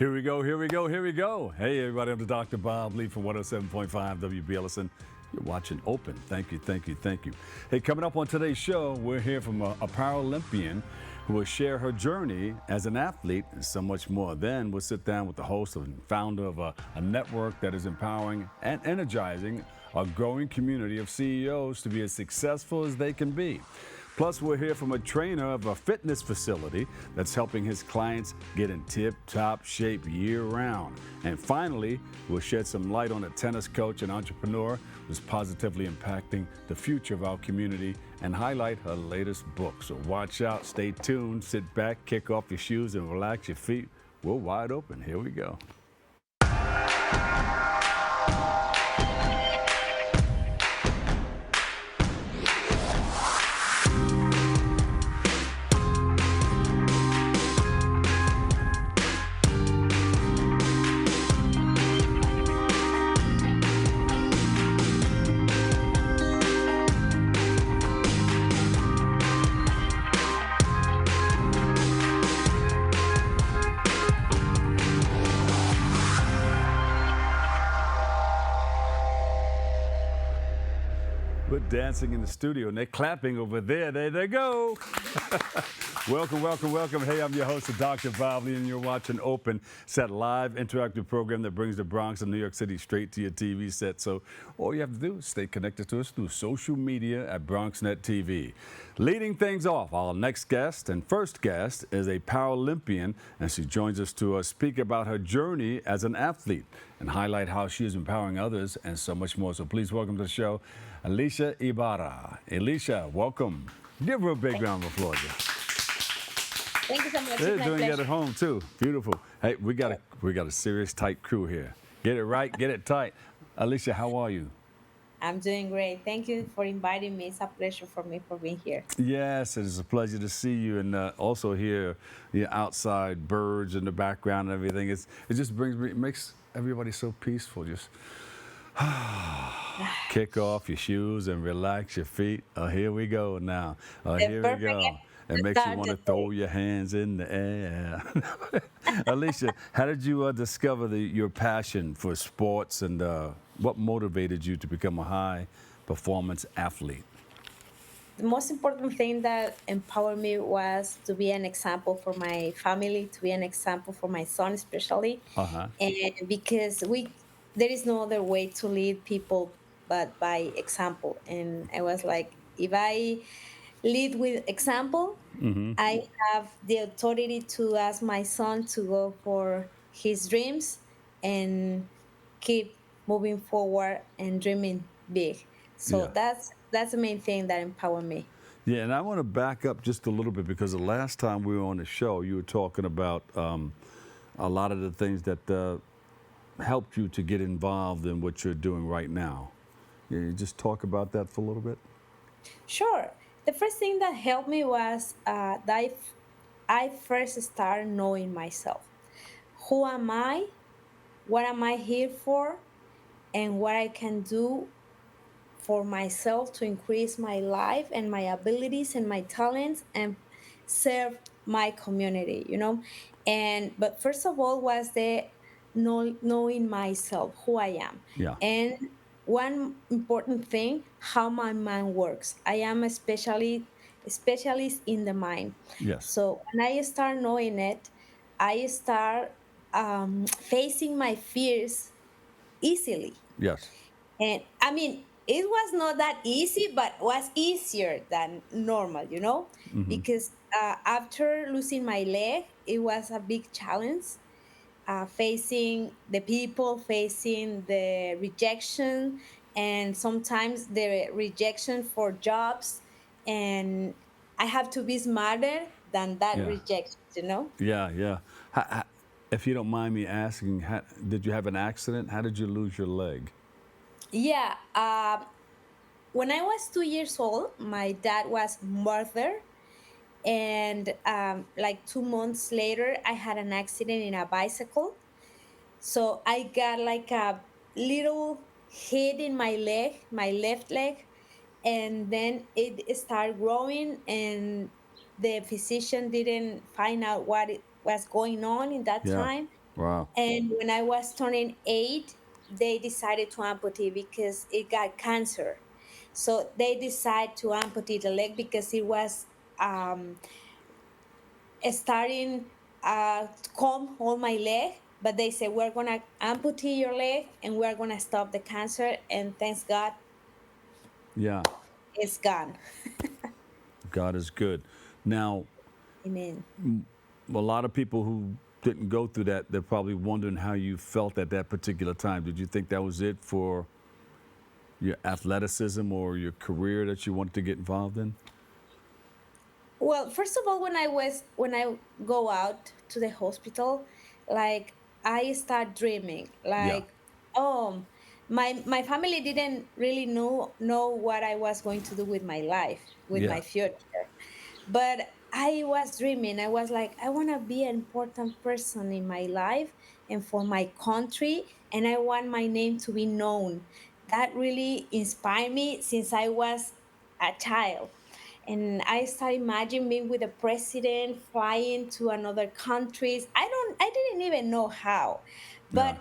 Here we go, here we go, here we go. Hey, everybody, I'm the Dr. Bob Lee from 107.5 WBLSN. You're watching Open. Thank you, thank you, thank you. Hey, coming up on today's show, we're here from a Paralympian who will share her journey as an athlete and so much more. Then we'll sit down with the host and founder of a network that is empowering and energizing a growing community of CEOs to be as successful as they can be. Plus, we'll hear from a trainer of a fitness facility that's helping his clients get in tip-top shape year-round. And finally, we'll shed some light on a tennis coach and entrepreneur who's positively impacting the future of our community and highlight her latest book. So watch out, stay tuned, sit back, kick off your shoes, and relax your feet. We're wide open. Here we go. We're dancing in the studio and they're clapping over there. There they go. Welcome, welcome, welcome. Hey, I'm your host, Dr. Bob Lee, and you're watching Open. It's that live interactive program that brings the Bronx and New York City straight to your TV set. So all you have to do is stay connected to us through social media at BronxNet TV. Leading things off, our next guest and first guest is a Paralympian, and she joins us to speak about her journey as an athlete and highlight how she is empowering others and so much more. So please welcome to the show, Alicia Ibarra. Alicia, welcome. Give her a big round of applause. Thank you so much. They're doing it at home too. Beautiful. Hey, we got a serious tight crew here. Get it right, get it tight. Alicia, how are you? I'm doing great. Thank you for inviting me. It's a pleasure for me for being here. Yes, it is a pleasure to see you, and also hear the outside birds in the background and everything. It just makes everybody so peaceful. Just kick off your shoes and relax your feet. Oh, here we go now. Oh, here we go. It makes you want to throw your hands in the air. Alicia, how did you discover your passion for sports, and what motivated you to become a high-performance athlete? The most important thing that empowered me was to be an example for my family, to be an example for my son especially, Uh-huh. and because there is no other way to lead people but by example. And I was like, if I lead with example, I have the authority to ask my son to go for his dreams and keep moving forward and dreaming big. So Yeah. that's the main thing that empowered me. Yeah, and I want to back up just a little bit, because the last time we were on the show, you were talking about a lot of the things that helped you to get involved in what you're doing right now. Can you just talk about that for a little bit? Sure. The first thing that helped me was that I first started knowing myself. Who am I? What am I here for? And what I can do for myself to increase my life and my abilities and my talents and serve my community, And but first of all was the knowing myself, who I am. Yeah. And one important thing, how my mind works. I am a specialist in the mind. Yes. So when I start knowing it, I start facing my fears easily. Yes. And I mean, it was not that easy, but was easier than normal, because after losing my leg, it was a big challenge, facing the people, facing the rejection, and sometimes the rejection for jobs. And I have to be smarter than that Yeah. rejection. Yeah, yeah. If you don't mind me asking, did you have an accident? How did you lose your leg? Yeah. When I was 2 years old, my dad was murdered. And like 2 months later, I had an accident in a bicycle. So I got like a little hit in my leg, my left leg. And then it started growing, and the physician didn't find out what it was going on in that Yeah. time. Wow. And when I was turning 8, they decided to amputate because it got cancer. So they decided to amputate the leg because it was um, starting to come on my leg. But they said, we're going to amputate your leg and we're going to stop the cancer. And thanks God, Yeah. it's gone. God is good. Now, Amen. a lot of people who didn't go through that, they're probably wondering how you felt at that particular time. Did you think that was it for your athleticism or your career that you wanted to get involved in? Well, first of all, when I go out to the hospital, like I start dreaming, Yeah. like, oh, my family didn't really know what I was going to do with my life, with Yeah. my future. But I was dreaming. I was like, I want to be an important person in my life and for my country, and I want my name to be known. That really inspired me since I was a child. And I started imagining being with the president, flying to another countries. I didn't even know how. Yeah. But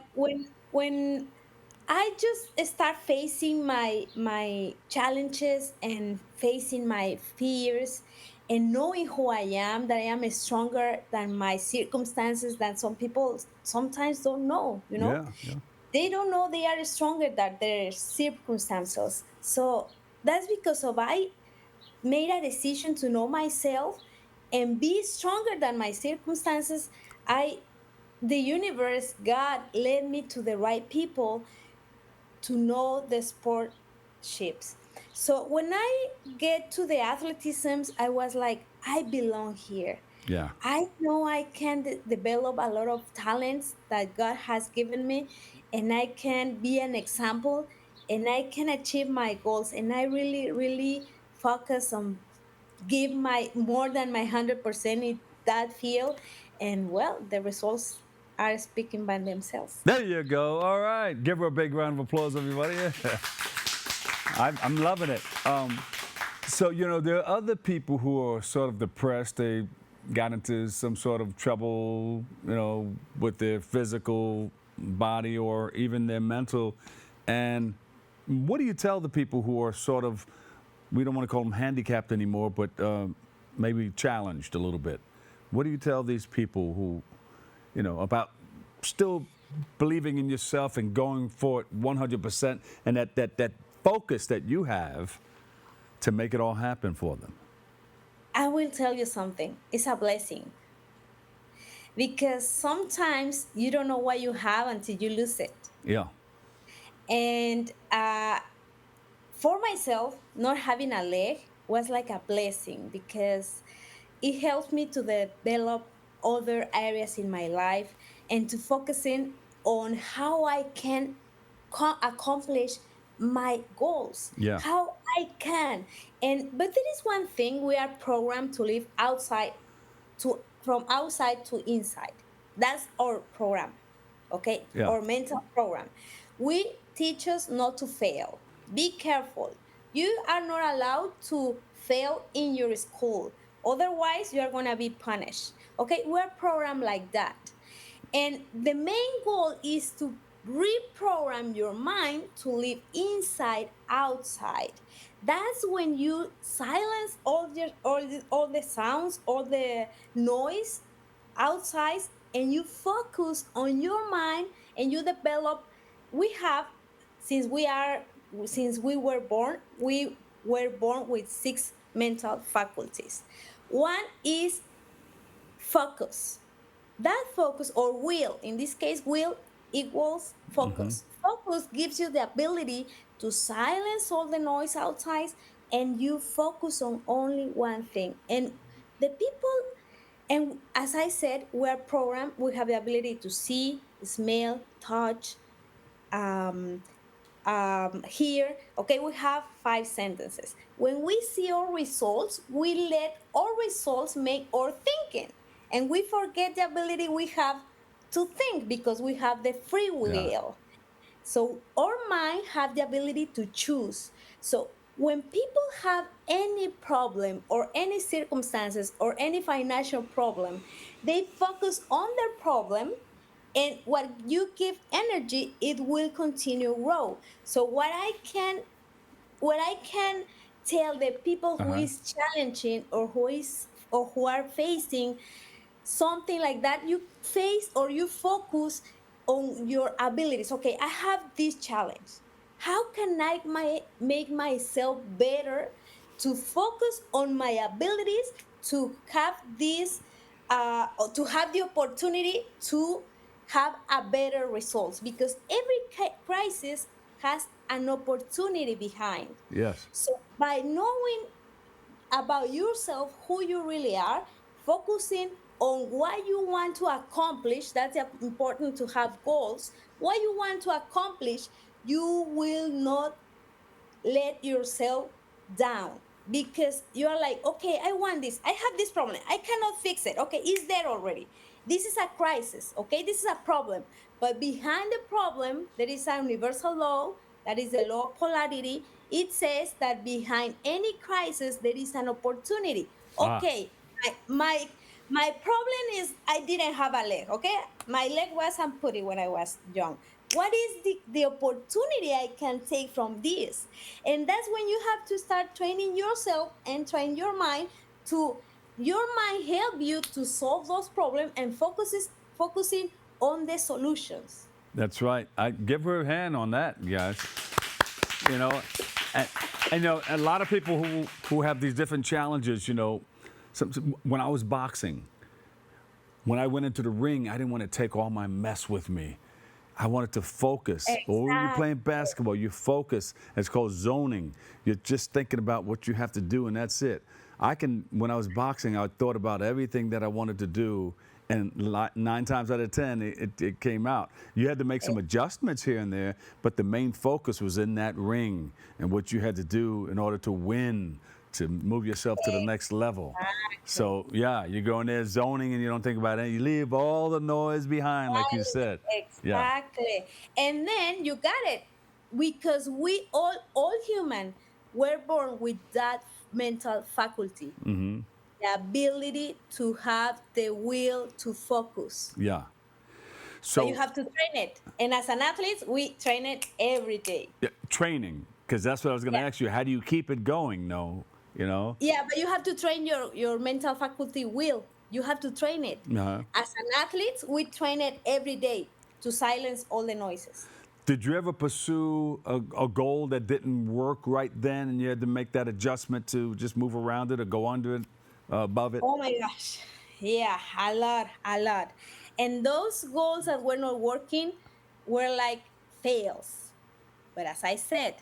when I just start facing my challenges and facing my fears and knowing who I am, that I am stronger than my circumstances, that some people sometimes don't know, you know. Yeah. Yeah. They don't know they are stronger than their circumstances. So that's because of I made a decision to know myself and be stronger than my circumstances. I The universe, God led me to the right people to know the sportships. So when I get to the athleticism, I was like, I belong here. Yeah. I know I can develop a lot of talents that God has given me, and I can be an example, and I can achieve my goals. And I really, really focus on give my more than my 100% in that field. And well, the results are speaking by themselves. There you go. All right. Give her a big round of applause, everybody. I'm loving it. So, there are other people who are sort of depressed. They got into some sort of trouble, with their physical body or even their mental. And what do you tell the people who are sort of, we don't want to call them handicapped anymore, but maybe challenged a little bit? What do you tell these people who, about still believing in yourself and going for it 100% and that focus that you have to make it all happen for them? I will tell you something. It's a blessing because sometimes you don't know what you have until you lose it. Yeah. And for myself, not having a leg was like a blessing because it helps me to develop other areas in my life and to focusing on how I can accomplish my goals, Yeah. how I can. And but there is one thing: we are programmed to live outside, to from outside to inside. That's our program, okay? Yeah. Our mental program. We teach us not to fail. Be careful. You are not allowed to fail in your school. Otherwise, you are going to be punished. Okay? We're programmed like that. And the main goal is to reprogram your mind to live inside outside. That's when you silence all the sounds, all the noise outside, and you focus on your mind and you develop. We have, since we are since we were born with six mental faculties. One is focus. That focus, or will, in this case, will equals focus. Focus gives you the ability to silence all the noise outside and you focus on only one thing. And the people, and as I said, we're programmed, we have the ability to see, smell, touch, um, here, okay, we have five sentences. When we see our results, we let our results make our thinking. And we forget the ability we have to think because we have the free Yeah. will. So our mind have the ability to choose. So when people have any problem or any circumstances or any financial problem, they focus on their problem And what you give energy, it will continue grow. So what I can tell the people who Uh-huh. is challenging, or who are facing something like that, you face or you focus on your abilities. Okay, I have this challenge. How can make myself better to focus on my abilities, to have this, or to have the opportunity to have a better results? Because every crisis has an opportunity behind. Yes. So by knowing about yourself, who you really are, focusing on what you want to accomplish. That's important, to have goals. What you want to accomplish, you will not let yourself down, because you're like, okay, I want this, I have this problem, I cannot fix it. Okay, it's there already. This is a crisis. Okay, this is a problem. But behind the problem, there is a universal law, that is the law of polarity. It says that behind any crisis there is an opportunity. Ah, Okay, my problem is I didn't have a leg. Okay, my leg was amputated when I was young. What is the opportunity I can take from this? And that's when you have to start training yourself and train your mind to, your mind help you to solve those problems, and focusing on the solutions. that's right. I give her a hand on that, guys. You know, and, and you know, a lot of people who have these different challenges. You know, when I was boxing, when I went into the ring, I didn't want to take all my mess with me. I wanted to focus. Or when you're playing Exactly. basketball, you focus. It's called zoning. You're just thinking about what you have to do, and that's it. When I was boxing, I thought about everything that I wanted to do, and 9 times out of 10, it came out. You had to make some adjustments here and there, but the main focus was in that ring and what you had to do in order to win, to move yourself to the next level. Exactly. So, yeah, you go in there zoning and you don't think about it. You leave all the noise behind, like you said. Yeah. Exactly. And then you got it, because we all human were born with that mental faculty, the ability to have the will to focus. Yeah. But you So, have to train it. And as an athlete, we train it every day. yeah, training, because that's what I was going to Yeah. ask you. How do you keep it going? No, you know? Yeah, but you have to train your mental faculty will. You have to train it. Uh-huh. As an athlete, we train it every day to silence all the noises. Did you ever pursue a goal that didn't work right then and you had to make that adjustment to just move around it or go under it, above it? Oh my gosh. Yeah, a lot, a lot. And those goals that were not working were like fails. But as I said,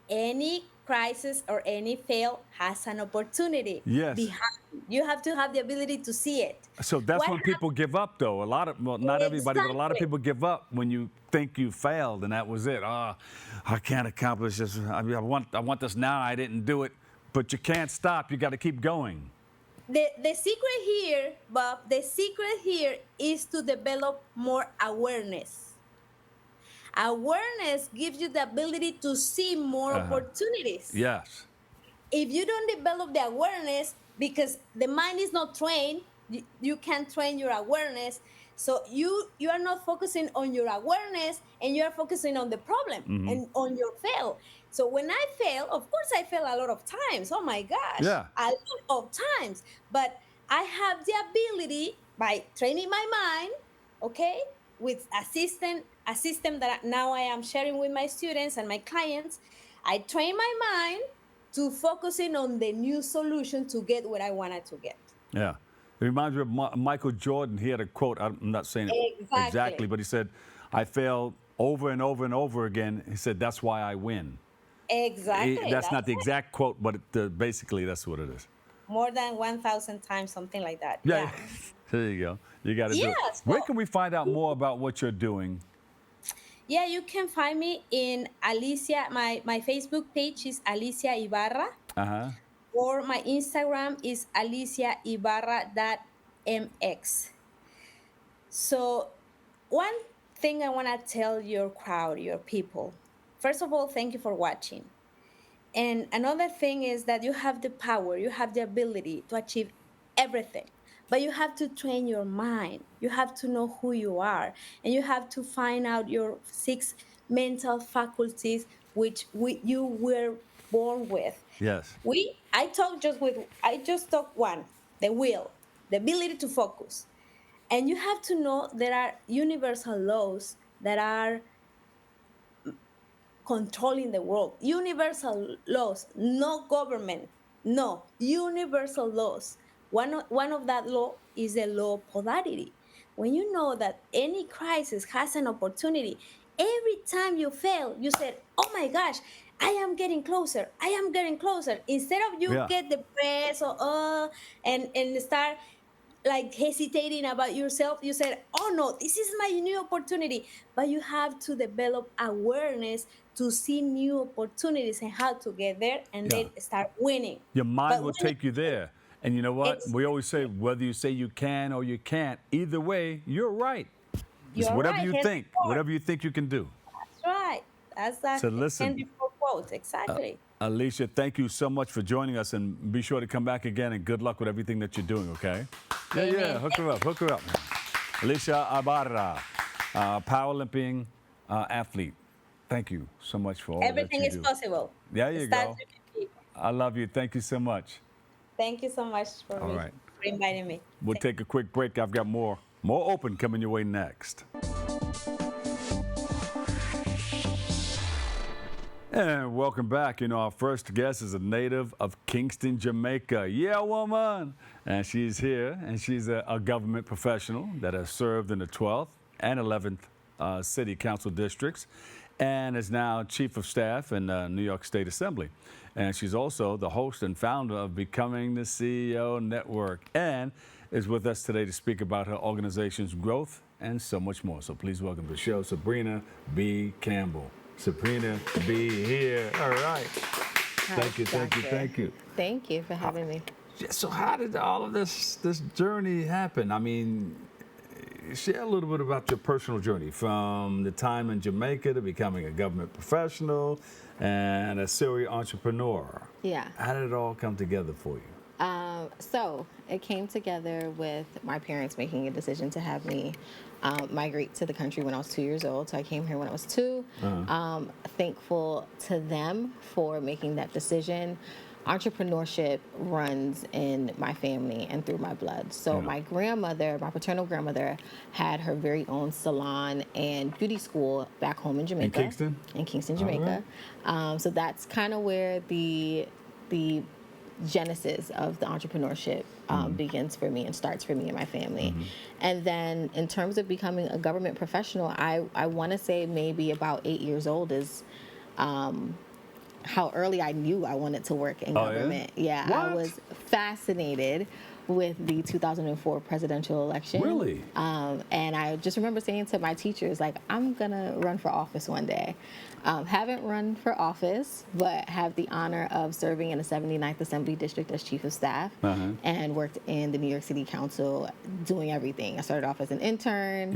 any crisis or any fail has an opportunity Yes. behind. You have to have the ability to see it. So that's What when people give up, though. Well, not everybody, but a lot of exactly? people give up when you think you failed and that was it. Ah, I can't accomplish this. I want this now. I didn't do it, but you can't stop. You got to keep going. The secret here, Bob, the secret here is to develop more awareness. Awareness gives you the ability to see more Uh-huh. opportunities. Yes. If you don't develop the awareness, because the mind is not trained, you can't train your awareness. So you are not focusing on your awareness, and you are focusing on the problem and on your fail. So when I fail, of course I fail a lot of times. Oh my gosh, Yeah. a lot of times. But I have the ability, by training my mind, okay, with a system that now I am sharing with my students and my clients. I train my mind to focusing on the new solution to get what I wanted to get. Yeah. It reminds me of Michael Jordan. He had a quote. I'm not saying it exactly, Exactly. but he said, I failed over and over and over again. He said, that's why I win. Exactly. That's not That's the it. exact quote, but basically that's what it is. More than 1,000 times, something like that. Yeah. Yeah. There you go. You got to do it. Yes. Where can we find out more about what you're doing? Yeah, you can find me in Alicia. My Facebook page is Alicia Ibarra, Uh huh. or my Instagram is Alicia Ibarra.mx. So, one thing I want to tell your crowd, your people. First of all, thank you for watching. And another thing is that you have the power, you have the ability to achieve everything. but you have to train your mind. You have to know who you are, and you have to find out your 6 mental faculties which you were born with. Yes. I just talk one, the will, the ability to focus. And you have to know there are universal laws that are controlling the world. Universal laws, no government, no, universal laws. One of that law is the law of polarity. When you know that any crisis has an opportunity, every time you fail, you said, oh my gosh, I am getting closer. I am getting closer. Instead of you Yeah. get depressed or and start like hesitating about yourself, you said, oh no, this is my new opportunity. But you have to develop awareness to see new opportunities and how to get there and Yeah. then start winning. Your mind But will winning, take you there. And you know what? it's We always say whether you say you can or you can't, either way, you're right. It's you're right, Henry Ford. whatever you think you can do. That's right. That's that So listen, Henry Ford quote. Exactly. Alicia, thank you so much for joining us, and be sure to come back again, and good luck with everything that you're doing, okay? Yeah, Amen. hook her up. Alicia Ibarra, Paralympic athlete. Thank you so much for all Everything that is you do. possible. There It you starts go. with the people. I love you. Thank you so much. Thank you so much for All right. for inviting me. We'll take a quick break. I've got more open coming your way next. And welcome back. You know, our first guest is a native of Kingston, Jamaica. Yeah, woman. And she's here, and she's a government professional that has served in the 12th and 11th city council districts, and is now chief of staff in New York State Assembly. And she's also the host and founder of Becoming the CEO Network, and is with us today to speak about her organization's growth and so much more. So please welcome to the show, Sabriena B. Campbell. Sabriena B. here. All right. Thank you. Thank you for having me. Yeah, so how did all of this journey happen? I mean, share a little bit about your personal journey from the time in Jamaica to becoming a government professional and a serial entrepreneur. Yeah. How did it all come together for you? So it came together with my parents making a decision to have me migrate to the country when I was 2 years old. So I came here when I was 2. Thankful to them for making that decision. Entrepreneurship runs in my family and through my blood. So my grandmother, my paternal grandmother, had her very own salon and beauty school back home in Jamaica. In Kingston? In Kingston, Jamaica. So that's kind of where the genesis of the entrepreneurship begins for me and starts for me and my family. And then in terms of becoming a government professional, I want to say maybe about 8 years old is how early I knew I wanted to work in government. Yeah, What? I was fascinated with the 2004 presidential election. Really? And I just remember saying to my teachers, like, I'm going to run for office one day. Haven't run for office, but have the honor of serving in the 79th Assembly District as Chief of Staff and worked in the New York City Council doing everything. I started off as an intern,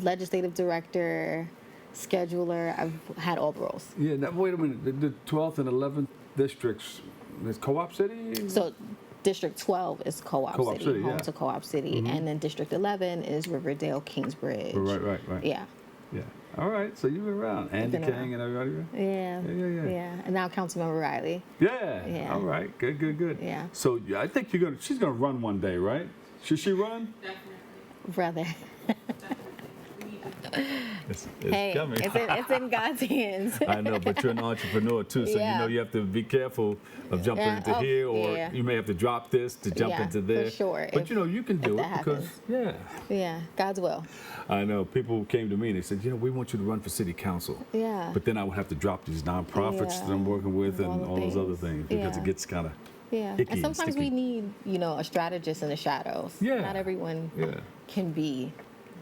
legislative director, scheduler. I've had all the roles. Yeah, now, wait a minute. The 12th and 11th districts, is Co-op City? So District 12 is Co-op City, home to Co-op City. And then District 11 is Riverdale, Kingsbridge. Right. Yeah. Yeah. All right. So you've been around. Andy King and everybody? Yeah. And now Councilmember Riley. Yeah. All right. Good. Yeah. So I think she's gonna run one day, right? Should she run? Brother. It's Hey, coming. it's in God's hands. I know, but you're an entrepreneur too, so you know you have to be careful of jumping into here, or you may have to drop this to jump into there. For sure. But you know, you can do it because Yeah, God's will. I know people came to me and they said, you know, we want you to run for city council. Yeah. But then I would have to drop these nonprofits that I'm working with and all those other things because it gets kind of icky And sometimes sticky. we need, a strategist in the shadows. Yeah. Not everyone can be.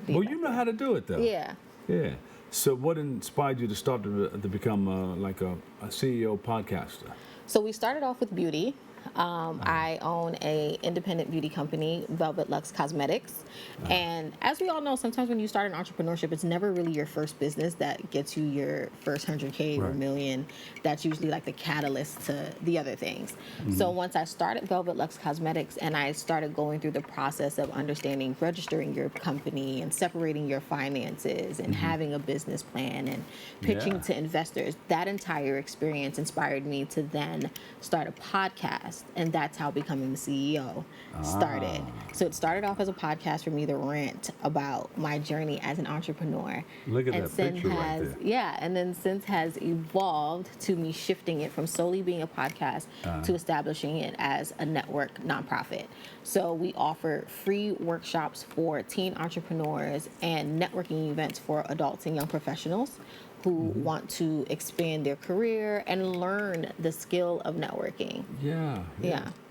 Well, you know how to do it though. Yeah. Yeah. So what inspired you to start to become like a CEO podcaster? So we started off with beauty. I own a independent beauty company, Velvet Luxe Cosmetics. And as we all know, sometimes when you start an entrepreneurship, it's never really your first business that gets you your first 100K or million. That's usually like the catalyst to the other things. So once I started Velvet Luxe Cosmetics and I started going through the process of understanding registering your company and separating your finances and having a business plan and pitching to investors, that entire experience inspired me to then start a podcast. And that's how Becoming the CEO started. So it started off as a podcast for me to rant about my journey as an entrepreneur. Look at And that since picture right there. Yeah, and then since has evolved to me shifting it from solely being a podcast to establishing it as a network nonprofit. So we offer free workshops for teen entrepreneurs and networking events for adults and young professionals who want to expand their career and learn the skill of networking. Yeah.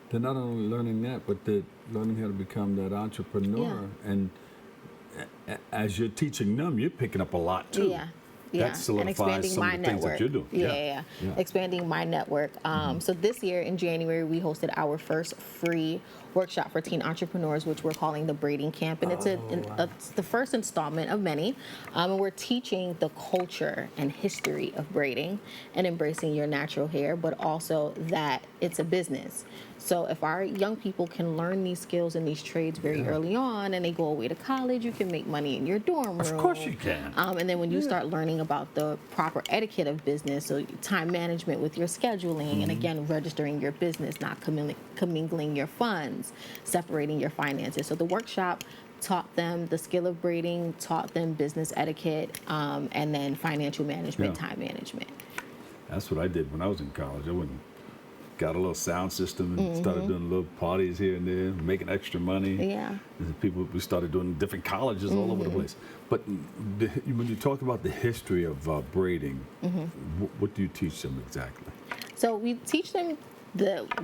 They're not only learning that, but they're learning how to become that entrepreneur. And as you're teaching them, you're picking up a lot too. That solidifies some of the things that you're doing. Yeah. Expanding my network. So this year in January, we hosted our first free workshop for teen entrepreneurs, which we're calling the Braiding Camp. And it's the first installment of many. And we're teaching the culture and history of braiding and embracing your natural hair, but also that it's a business. So if our young people can learn these skills and these trades very early on and they go away to college, you can make money in your dorm room. Of course you can. And then when you start learning about the proper etiquette of business, so time management with your scheduling, and again, registering your business, not commingling your funds, separating your finances. So the workshop taught them the skill of braiding, taught them business etiquette, and then financial management, time management. That's what I did when I was in college. Got a little sound system and started doing little parties here and there, making extra money. And we started doing different colleges all over the place. But when you talk about the history of braiding, what do you teach them exactly? So we teach them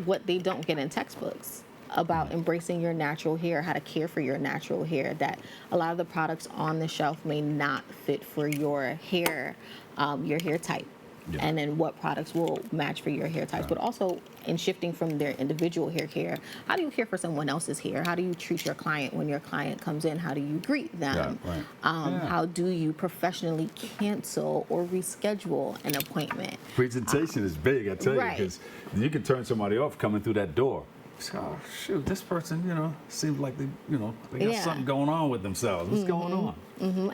what they don't get in textbooks about embracing your natural hair, how to care for your natural hair, that a lot of the products on the shelf may not fit for your hair type. And then what products will match for your hair types, but also in shifting from their individual hair care, how do you care for someone else's hair? How do you treat your client when your client comes in? How do you greet them? How do you professionally cancel or reschedule an appointment? Presentation is big, I tell you, because you can turn somebody off coming through that door. Oh, shoot, this person, seems like they got something going on with themselves. What's going on?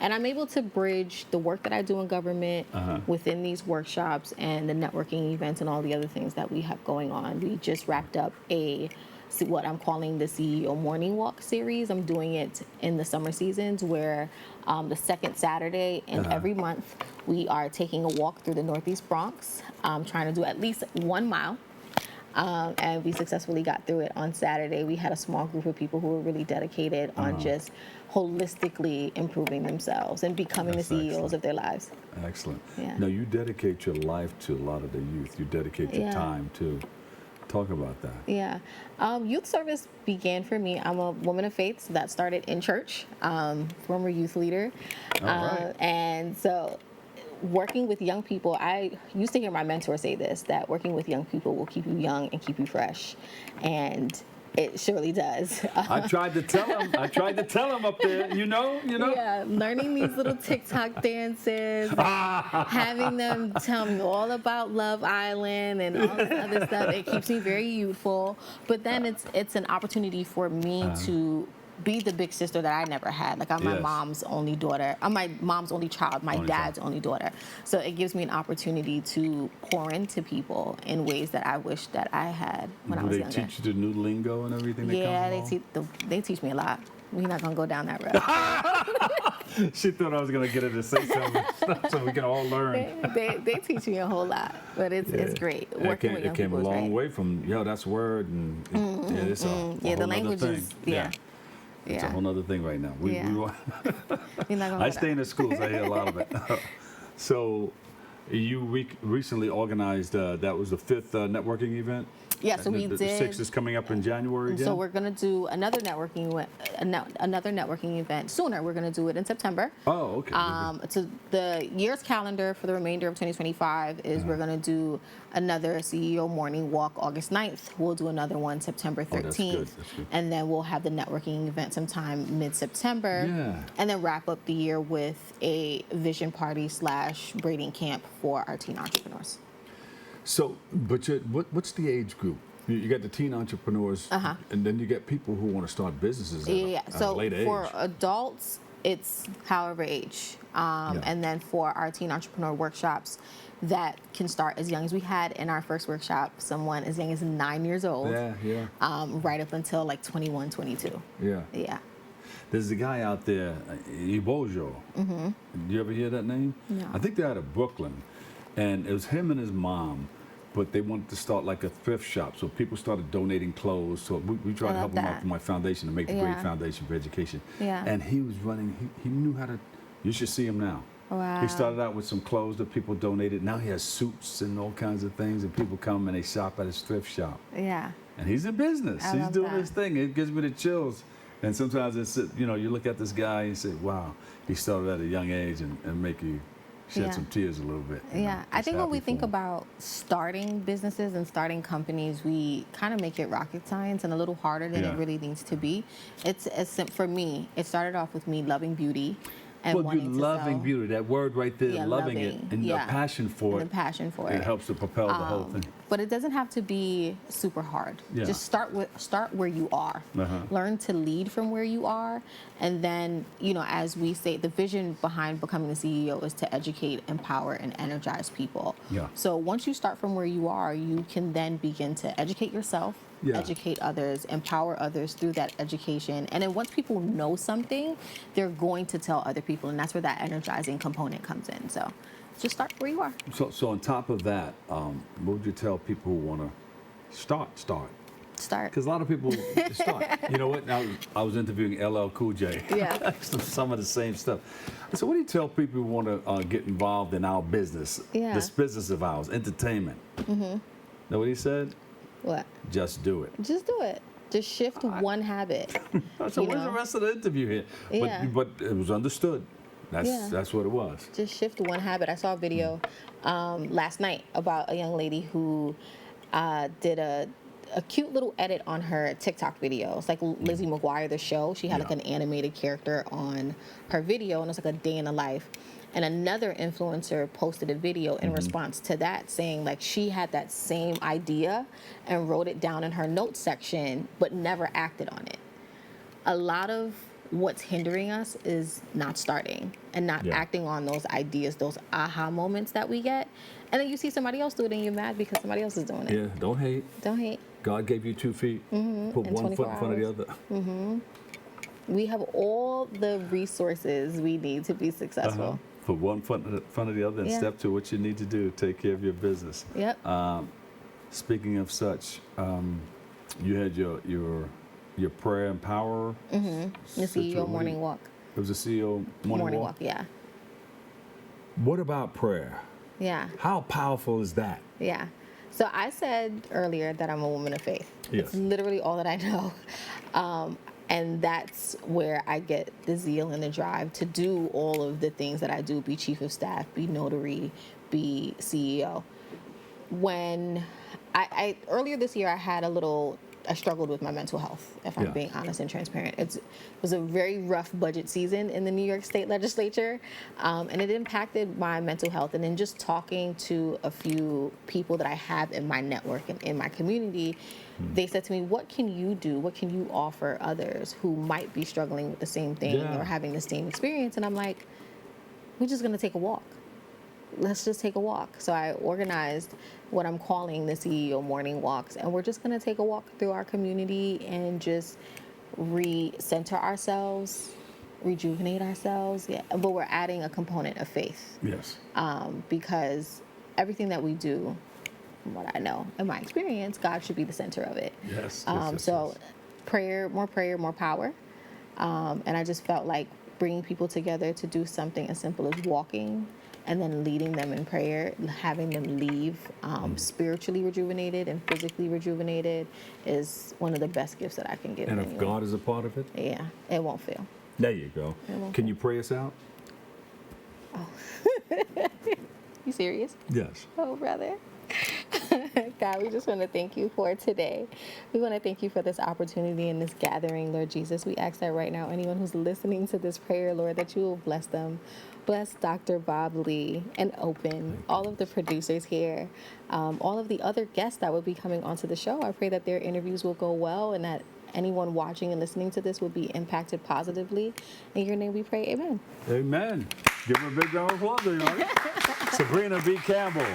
And I'm able to bridge the work that I do in government within these workshops and the networking events and all the other things that we have going on. We just wrapped up what I'm calling the CEO Morning Walk series. I'm doing it in the summer seasons where the second Saturday in every month, we are taking a walk through the Northeast Bronx, trying to do at least 1 mile. And we successfully got through it on Saturday. We had a small group of people who were really dedicated on just holistically improving themselves and becoming the CEOs of their lives. Excellent. Now, you dedicate your life to a lot of the youth. You dedicate your time to. Talk about that. Youth service began for me. I'm a woman of faith, so that started in church, former youth leader. And so working with young people, I used to hear my mentor say this, that working with young people will keep you young and keep you fresh. And it surely does. I tried to tell him up there, you know? Yeah, learning these little TikTok dances, having them tell me all about Love Island and all this other stuff. It keeps me very youthful. But then it's an opportunity for me to be the big sister that I never had. Like, I'm my mom's only daughter. I'm my mom's only child, my dad's only daughter. So it gives me an opportunity to pour into people in ways that I wish that I had when I was younger. Do they teach you the new lingo and everything that comes along? They teach me a lot. We're not going to go down that road. She thought I was going to get her to say something so we can all learn. They teach me a whole lot, but it's great. Working with young people is great. It came a long way from, that's word, and it's a whole the language thing. Is, It's a whole other thing right now. I stay in the schools. I hear a lot of it. So you recently organized, that was the 5th networking event? Yeah, so we the did. 6th is coming up in January again? So we're going to do another networking event sooner. We're going to do it in September. Oh, okay. So the year's calendar for the remainder of 2025 is we're going to do another CEO morning walk August 9th. We'll do another one September 13th. That's good. And then we'll have the networking event sometime mid-September. Yeah. And then wrap up the year with a vision party / braiding camp for our teen entrepreneurs. So, but what's the age group? You got the teen entrepreneurs, and then you get people who want to start businesses at a late age. For adults, it's however age. And then for our teen entrepreneur workshops, that can start as young as we had in our first workshop, someone as young as 9 years old. Right up until like 21, 22. Yeah. There's a guy out there, Ibojo. Did you ever hear that name? No. I think they're out of Brooklyn. And it was him and his mom, but they wanted to start like a thrift shop. So people started donating clothes. So we tried to help him out for my foundation to make a great foundation for education. Yeah. And he was running, he knew how to, you should see him now. Wow. He started out with some clothes that people donated. Now he has suits and all kinds of things, and people come and they shop at his thrift shop. Yeah. And he's in business. He's doing his thing. It gives me the chills. And sometimes it's, you look at this guy and you say, wow, he started at a young age and make you shed some tears a little bit. Yeah, I think when we think about starting businesses and starting companies, we kind of make it rocket science and a little harder than it really needs to be. It's for me, it started off with me loving beauty. And well, you're loving beauty, that word right there, loving it, and a passion for it. And a passion for it. It helps to propel the whole thing. But it doesn't have to be super hard. Yeah. Just start where you are. Learn to lead from where you are, and then as we say, the vision behind becoming the CEO is to educate, empower, and energize people. Yeah. So once you start from where you are, you can then begin to educate yourself. Educate others, empower others through that education. And then once people know something, they're going to tell other people, and that's where that energizing component comes in. So just start where you are. So on top of that, what would you tell people who want to start? Because a lot of people start. You know what? I was interviewing LL Cool J. Yeah. Some of the same stuff. So what do you tell people who want to get involved in our business? Yeah. This business of ours, entertainment. Know what he said? What? Just do it. Just do it. Just shift one habit. So where's the rest of the interview here? Yeah. But it was understood. That's what it was. Just shift one habit. I saw a video last night about a young lady who did a cute little edit on her TikTok video. It's like Lizzie McGuire, the show. She had like an animated character on her video, and it was like a day in the life. And another influencer posted a video in response to that, saying like she had that same idea and wrote it down in her notes section, but never acted on it. A lot of what's hindering us is not starting and not acting on those ideas, those aha moments that we get. And then you see somebody else do it and you're mad because somebody else is doing it. Yeah, don't hate. Don't hate. God gave you 2 feet. Put and one foot in front of the other. We have all the resources we need to be successful. Put one foot in front of the other and step to what you need to do. Take care of your business. Yep. Speaking of such, you had your prayer and power. The CEO morning walk. It was a CEO morning walk? Yeah. What about prayer? Yeah. How powerful is that? Yeah. So I said earlier that I'm a woman of faith. Yes. It's literally all that I know. And that's where I get the zeal and the drive to do all of the things that I do, be chief of staff, be notary, be CEO. When I earlier this year, I struggled with my mental health, if I'm being honest and transparent. It was a very rough budget season in the New York State legislature, and it impacted my mental health. And then just talking to a few people that I have in my network and in my community, they said to me, what can you do? What can you offer others who might be struggling with the same thing or having the same experience? And I'm like, we're just going to take a walk. Let's just take a walk. So I organized what I'm calling the CEO morning walks, and we're just going to take a walk through our community and just recenter ourselves, rejuvenate ourselves. Yeah, but we're adding a component of faith. Yes. Because everything that we do, from what I know, in my experience, God should be the center of it. Yes. So prayer, more power. And I just felt like bringing people together to do something as simple as walking and then leading them in prayer, having them leave spiritually rejuvenated and physically rejuvenated is one of the best gifts that I can give And anyone. if God is a part of it? Yeah, it won't fail. There you go. Can you pray us out? You serious? Yes. Oh, brother. God, we just want to thank you for today. We want to thank you for this opportunity and this gathering, Lord Jesus. We ask that right now, anyone who's listening to this prayer, Lord, that you will bless them. Bless Dr. Bob Lee and Open, all of the producers here, all of the other guests that will be coming onto the show. I pray that their interviews will go well and that anyone watching and listening to this will be impacted positively. In your name we pray, amen. Amen. Give her a big round of applause, everybody. Sabriena B. Campbell,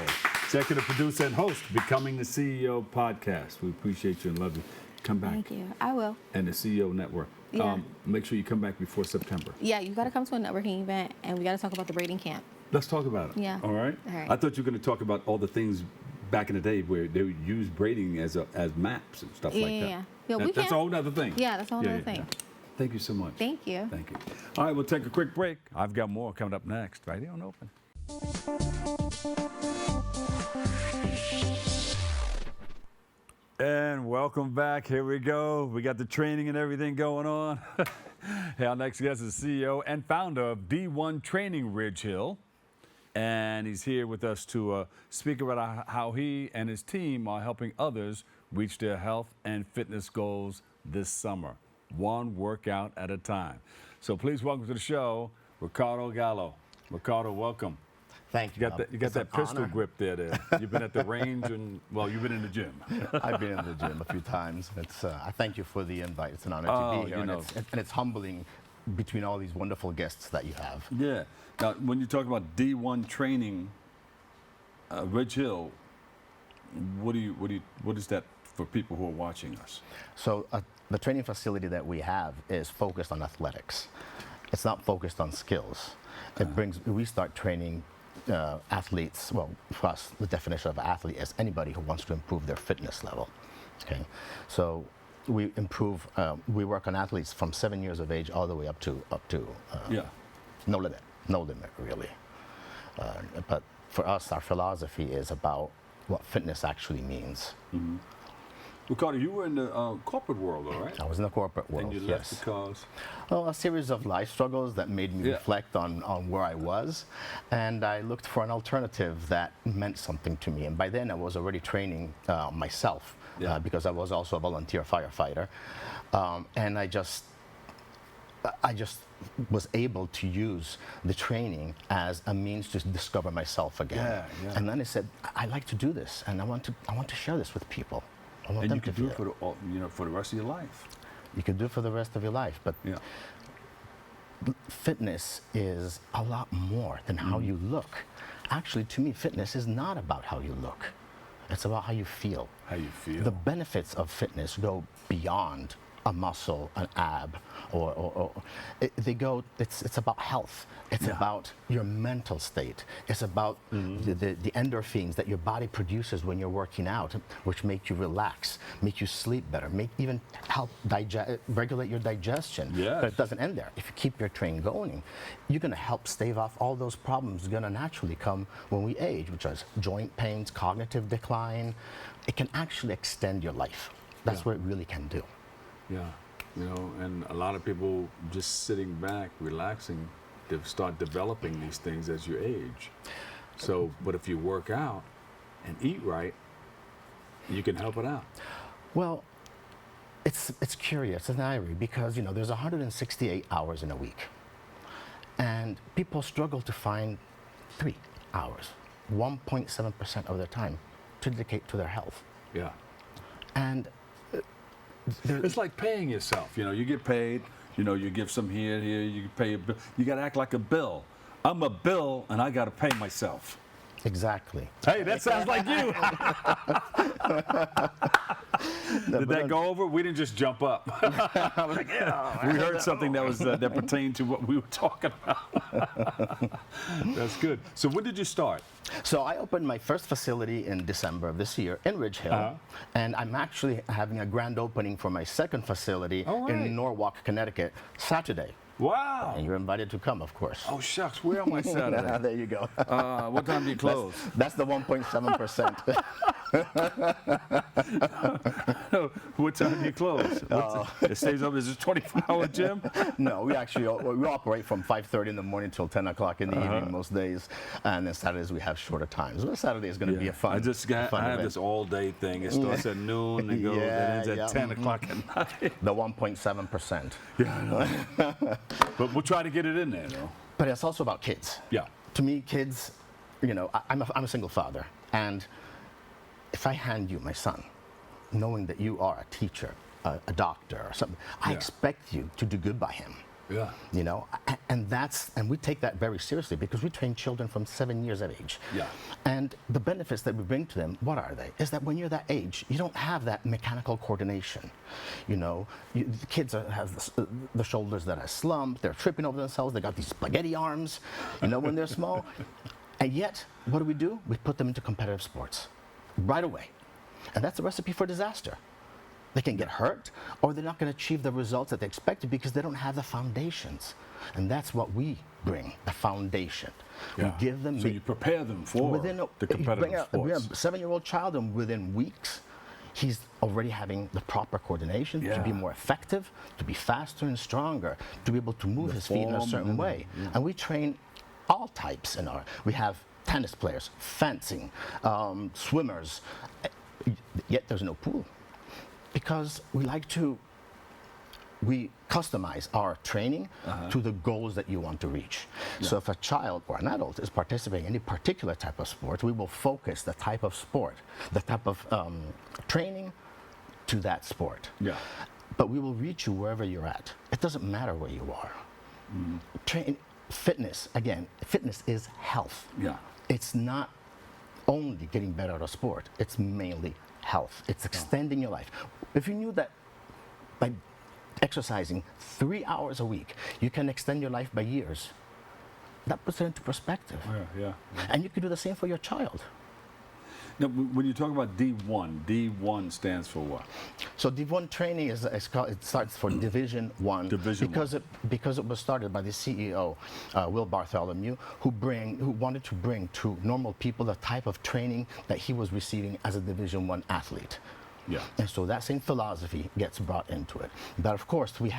executive producer and host, Becoming the CEO podcast. We appreciate you and love you. Come back. Thank you. I will. And the CEO Network. Yeah. Make sure you come back before September. Yeah, you got to come to a networking event, and we got to talk about the braiding camp. Let's talk about it. Yeah. All right? All right. I thought you were going to talk about all the things back in the day where they would use braiding as maps and stuff like that. Yeah. Yeah, we That's can. a whole other thing. Yeah, that's a whole other thing. Yeah. Thank you so much. Thank you. Thank you. All right, we'll take a quick break. I've got more coming up next, right here on Open. And welcome back. Here we go. We got the training and everything going on. Hey, our next guest is CEO and founder of D1 Training Ridge Hill. And he's here with us to speak about how he and his team are helping others reach their health and fitness goals this summer, one workout at a time. So please welcome to the show, Riccardo Gallo. Riccardo, welcome. Thank you. You got that pistol honor. grip there. You've been at the range and, well, you've been in the gym. I've been in the gym a few times. I thank you for the invite. It's an honor to be here. And it's humbling between all these wonderful guests that you have. Yeah. Now, when you talk about D1 Training Ridge Hill, what is that for people who are watching us? So the training facility that we have is focused on athletics. It's not focused on skills. We start training athletes. Well, for us, the definition of athlete is anybody who wants to improve their fitness level. Okay, so we work on athletes from 7 years of age all the way up to no limit really. But for us, our philosophy is about what fitness actually means. Mm-hmm. Riccardo, you were in the corporate world, all right? I was in the corporate world. And you left because? Well, a series of life struggles that made me reflect on where I was, and I looked for an alternative that meant something to me. And by then, I was already training myself because I was also a volunteer firefighter, and I just was able to use the training as a means to discover myself again. And then I said, I like to do this, and I want to share this with people. And you could do it for the rest of your life. You could do it for the rest of your life, but fitness is a lot more than how you look. Actually, to me, fitness is not about how you look. It's about how you feel. How you feel. The benefits of fitness go beyond a muscle, an ab, it's about health. It's about your mental state. It's about the endorphins that your body produces when you're working out, which make you relax, make you sleep better, even help regulate your digestion. Yes. But it doesn't end there. If you keep your train going, you're going to help stave off all those problems going to naturally come when we age, which is joint pains, cognitive decline. It can actually extend your life. That's what it really can do. Yeah, and a lot of people just sitting back, relaxing, they start developing these things as you age. So, but if you work out and eat right, you can help it out. Well, it's curious, and irony, because there's 168 hours in a week, and people struggle to find 3 hours, 1.7% of their time, to dedicate to their health. Yeah. And it's like paying yourself. You get paid. You give some here, you pay a bill. You got to act like a bill. I'm a bill, and I got to pay myself. Exactly. Hey, that sounds like you. Did that go over? We didn't just jump up. I was like, yeah. We heard something that pertained to what we were talking about. That's good. So when did you start? So I opened my first facility in December of this year in Ridge Hill, and I'm actually having a grand opening for my second facility in Norwalk, Connecticut, Saturday. Wow. And you're invited to come, of course. Oh, shucks. Where am I Saturday? There you go. What time do you close? That's the 1.7%. What time do you close? It stays up. Is it a 24-hour gym? No, we actually we operate from 5:30 in the morning till 10 o'clock in the evening most days, and then Saturdays we have shorter times. Well, Saturday is going to be a fun. I have this all-day thing. It starts at noon and goes and ends at 10 o'clock at night. The 1.7%. Yeah, I know. But we'll try to get it in there, though. But it's also about kids. Yeah. To me, kids, I'm a single father, and if I hand you my son, knowing that you are a teacher, a doctor, or something, I expect you to do good by him. Yeah. And we take that very seriously because we train children from 7 years of age. Yeah. And the benefits that we bring to them, what are they? Is that when you're that age, you don't have that mechanical coordination. The kids have the shoulders that are slumped, they're tripping over themselves, they got these spaghetti arms, when they're small. And yet, what do? We put them into competitive sports right away. And that's a recipe for disaster. They can get hurt, or they're not going to achieve the results that they expected because they don't have the foundations. And that's what we bring, the foundation. Yeah. We give them... So you prepare them for the competitive sports. We have a 7-year-old child, and within weeks, he's already having the proper coordination to be more effective, to be faster and stronger, to be able to move his feet in a certain way. Yeah. And we train all types in our... We have tennis players, fencing, swimmers, yet there's no pool. Because we customize our training to the goals that you want to reach. Yeah. So if a child or an adult is participating in any particular type of sport, we will focus the type of sport, the type of training to that sport. Yeah. But we will reach you wherever you're at. It doesn't matter where you are. Fitness, again, fitness is health. Yeah. It's not only getting better at a sport, it's mainly health. It's extending your life. If you knew that by exercising 3 hours a week, you can extend your life by years, that puts it into perspective. Yeah. And you can do the same for your child. Now, when you talk about D1 stands for what? So D1 training it starts for Division 1. Because it was started by the CEO, Will Bartholomew, who wanted to bring to normal people the type of training that he was receiving as a Division 1 athlete. Yeah. And so that same philosophy gets brought into it. But of course, we're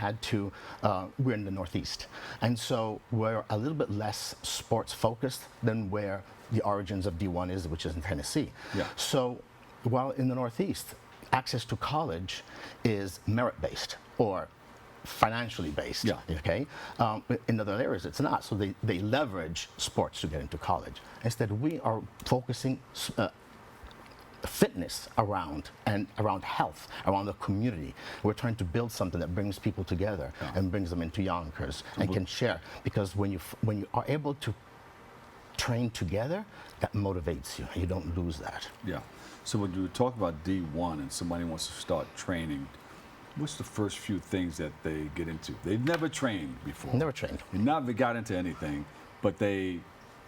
in the Northeast. And so we're a little bit less sports focused than where the origins of D1 is, which is in Tennessee. Yeah. So while in the Northeast, access to college is merit-based or financially based. Yeah. Okay. In other areas, it's not. So they leverage sports to get into college. Instead, we are focusing fitness around health, around the community. We're trying to build something that brings people together and brings them into Yonkers and can share. Because when you are able to train together, that motivates you. You don't lose that. Yeah. So when you talk about D1 and somebody wants to start training, what's the first few things that they get into? They've never trained before. Never trained. They never got into anything, but they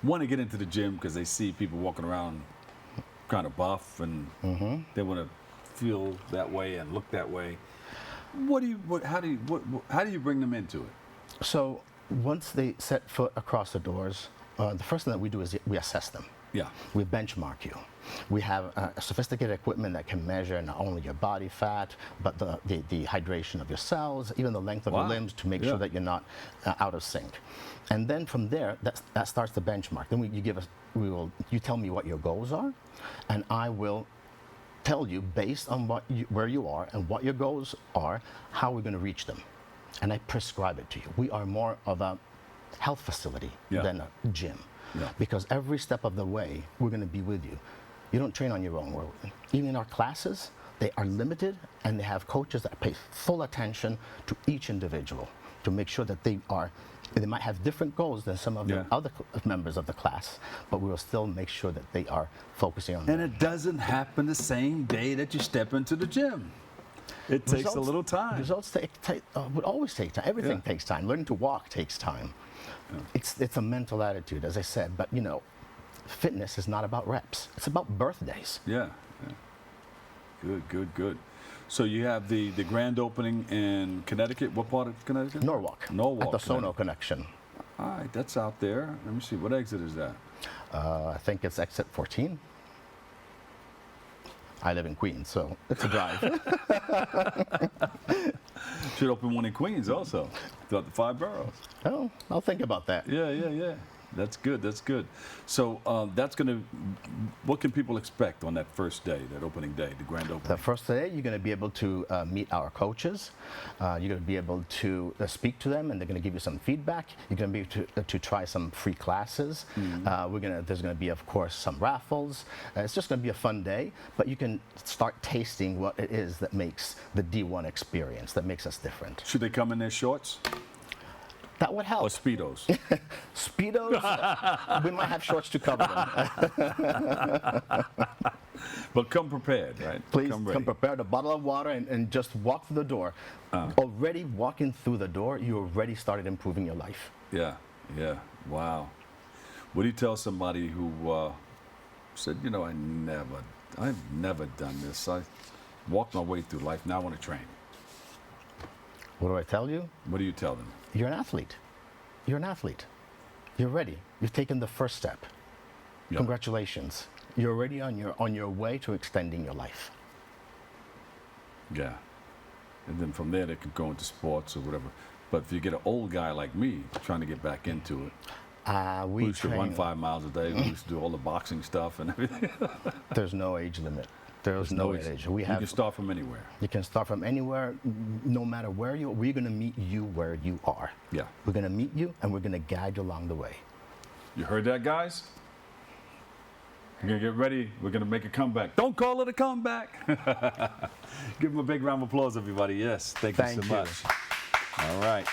want to get into the gym because they see people walking around kind of buff and they want to feel that way and look that way. How do you bring them into it? So once they set foot across the doors, the first thing that we do is we assess them. Yeah. We benchmark you. We have sophisticated equipment that can measure not only your body fat, but the hydration of your cells, even the length of your limbs to make sure that you're not out of sync. And then from there, that starts the benchmark. Then you tell me what your goals are, and I will tell you based on where you are and what your goals are, how we're going to reach them. And I prescribe it to you. We are more of a health facility than a gym. Yeah. Because every step of the way, we're going to be with you. You don't train on your own. Even in our classes, they are limited, and they have coaches that pay full attention to each individual to make sure that they might have different goals than some of the other members of the class, but we will still make sure that they are focusing on And it doesn't happen the same day that you step into the gym. It takes a little time. Results would always take time. Everything takes time. Learning to walk takes time. Yeah. It's a mental attitude, as I said, but fitness is not about reps. It's about birthdays. Yeah. Good. So you have the grand opening in Connecticut. What part of Connecticut? Norwalk. Norwalk. At the Sono Connecticut. connection. All right, that's out there. Let me see. What exit is that? I think it's exit 14. I live in Queens, so it's a drive. Should open one in Queens also, throughout the 5 boroughs. Oh, I'll think about that. Yeah. That's good. That's good. So that's going to. What can people expect on that first day, that opening day, the grand opening? The first day, you're going to be able to meet our coaches. You're going to be able to speak to them, and they're going to give you some feedback. You're going to be able to try some free classes. There's going to be, of course, some raffles. It's just going to be a fun day, but you can start tasting what it is that makes the D1 experience, that makes us different. Should they come in their shorts That would help. or Speedos? Speedos, we might have shorts to cover them. But come prepared, right? Please ready. come prepared, a bottle of water, and just walk through the door. Already walking through the door, you already started improving your life. Yeah. Wow. What do you tell somebody who said, you know, I've never done this. I walked my way through life. Now I want to train. What do I tell you? What do you tell them? You're an athlete. You're an athlete. You're ready. You've taken the first step. Yep. Congratulations. You're already on your way to extending your life. Yeah. And then from there, they can go into sports or whatever. But if you get an old guy like me trying to get back into it, We who used to run train. 5 miles a day, who used to do all the boxing stuff and everything. There's no age limit. There's no age. You can start from anywhere. You can start from anywhere, no matter where you are. We're going to meet you where you are. Yeah. We're going to meet you, and we're going to guide you along the way. You heard that, guys? We're going to get ready. We're going to make a comeback. Don't call it a comeback. Give them a big round of applause, everybody. Yes, thank you so much. All right.